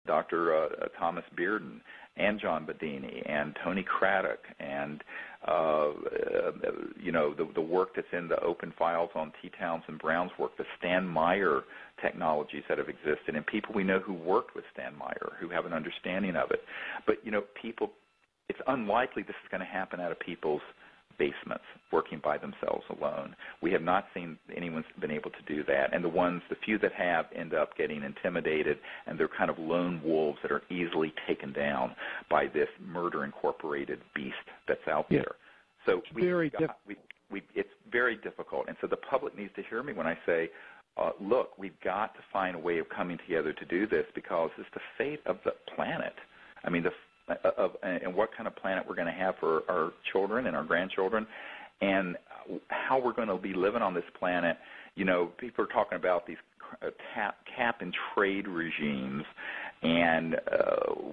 Thomas Bearden and John Bedini and Tony Craddock and the work that's in the open files on T. Townsend Brown's work, the Stan Meyer technologies that have existed, and people we know who worked with Stan Meyer who have an understanding of it. But people, it's unlikely this is going to happen out of people's basements working by themselves alone. We have not seen anyone's been able to do that, and the few that have end up getting intimidated, and they're kind of lone wolves that are easily taken down by this Murder Incorporated beast that's out there. So it's very difficult, and so the public needs to hear me when I say, look, we've got to find a way of coming together to do this, because it's the fate of the planet. I mean, and what kind of planet we're going to have for our children and our grandchildren, and how we're going to be living on this planet. People are talking about these cap and trade regimes, and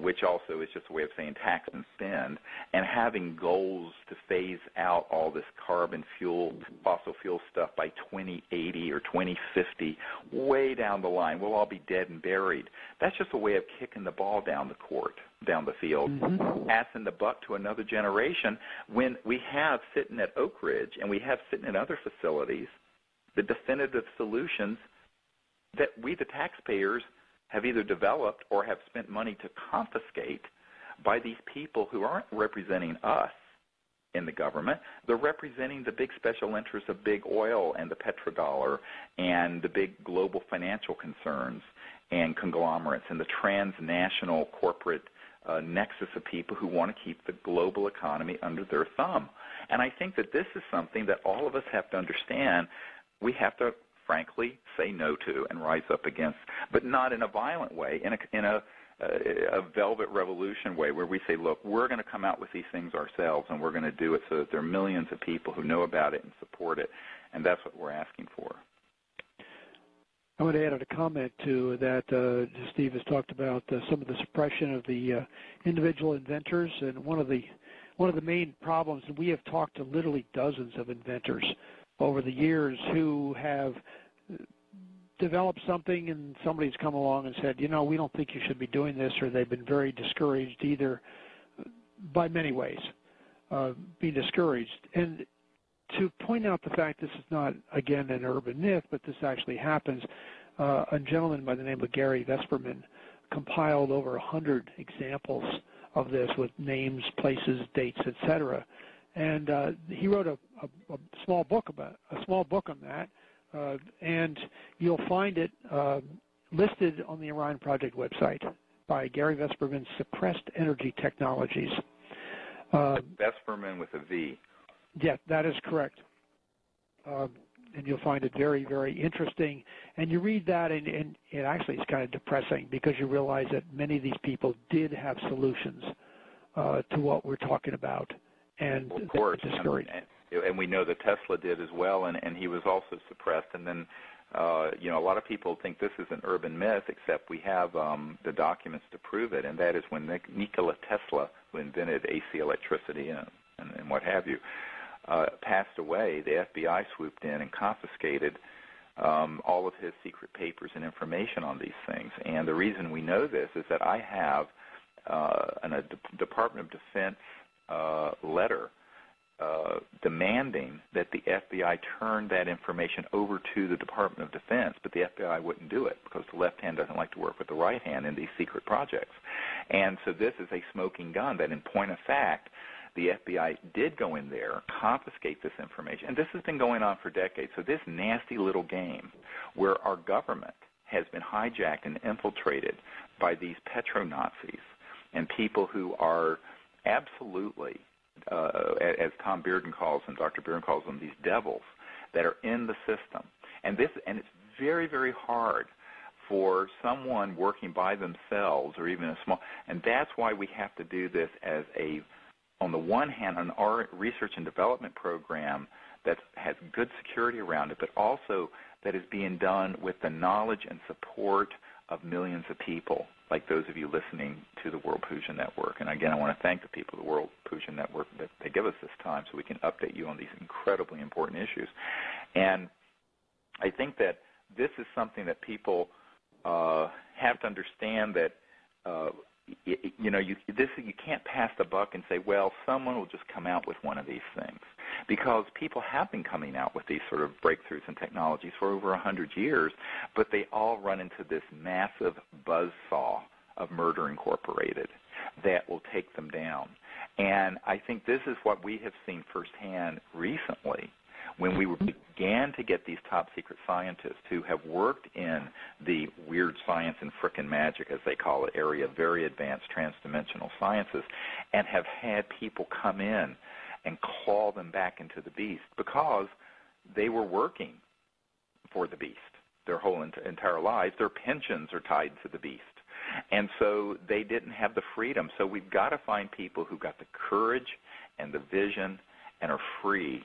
which also is just a way of saying tax and spend, and having goals to phase out all this fossil fuel stuff by 2080 or 2050, way down the line. We'll all be dead and buried. That's just a way of kicking the ball down the field, passing the buck to another generation, when we have sitting at Oak Ridge and we have sitting in other facilities the definitive solutions that we, the taxpayers, have either developed or have spent money to confiscate by these people who aren't representing us in the government. They're representing the big special interests of big oil and the petrodollar and the big global financial concerns and conglomerates and the transnational corporate nexus of people who want to keep the global economy under their thumb. And I think that this is something that all of us have to understand. We have to, frankly, say no to and rise up against, but not in a violent way, in a velvet revolution way, where we say, look, we're going to come out with these things ourselves, and we're going to do it so that there are millions of people who know about it and support it, and that's what we're asking for. I want to add a comment to that. Steve has talked about some of the suppression of the individual inventors, and one of the main problems, and we have talked to literally dozens of inventors over the years who have developed something, and somebody's come along and said, we don't think you should be doing this, or they've been very discouraged, either by many ways, being discouraged. And to point out the fact this is not, again, an urban myth, but this actually happens, a gentleman by the name of Gary Vesperman compiled over 100 examples of this with names, places, dates, etc. And he wrote a small book on that, and you'll find it listed on the Orion Project website by Gary Vesperman's Suppressed Energy Technologies. Vesperman with a V. Yeah, that is correct. And you'll find it very, very interesting. And you read that, and it actually is kind of depressing, because you realize that many of these people did have solutions to what we're talking about. And of course, and we know that Tesla did as well, and he was also suppressed. And then, a lot of people think this is an urban myth, except we have the documents to prove it, and that is when Nikola Tesla, who invented AC electricity and what have you, passed away, the FBI swooped in and confiscated all of his secret papers and information on these things. And the reason we know this is that I have a Department of Defense letter demanding that the FBI turn that information over to the Department of Defense, but the FBI wouldn't do it because the left hand doesn't like to work with the right hand in these secret projects. And so this is a smoking gun that, in point of fact, the FBI did go in there, confiscate this information, and this has been going on for decades. So this nasty little game where our government has been hijacked and infiltrated by these petro-Nazis and people who are absolutely, as Tom Bearden calls them, Dr. Bearden calls them, these devils that are in the system. And it's very, very hard for someone working by themselves or even a small, and that's why we have to do this as on the one hand, an research and development program that has good security around it, but also that is being done with the knowledge and support of millions of people, like those of you listening to the World Puja Network. And again, I want to thank the people of the World Puja Network that they give us this time so we can update you on these incredibly important issues. And I think that this is something that people have to understand, that you can't pass the buck and say, well, someone will just come out with one of these things, because people have been coming out with these sort of breakthroughs in technologies for over 100 years, but they all run into this massive buzzsaw of Murder Incorporated that will take them down. And I think this is what we have seen firsthand recently when we began to get these top secret scientists who have worked in the weird science and frickin' magic, as they call it, area of very advanced transdimensional sciences, and have had people come in and call them back into the beast because they were working for the beast their whole entire lives. Their pensions are tied to the beast. And so they didn't have the freedom. So we've got to find people who got the courage and the vision and are free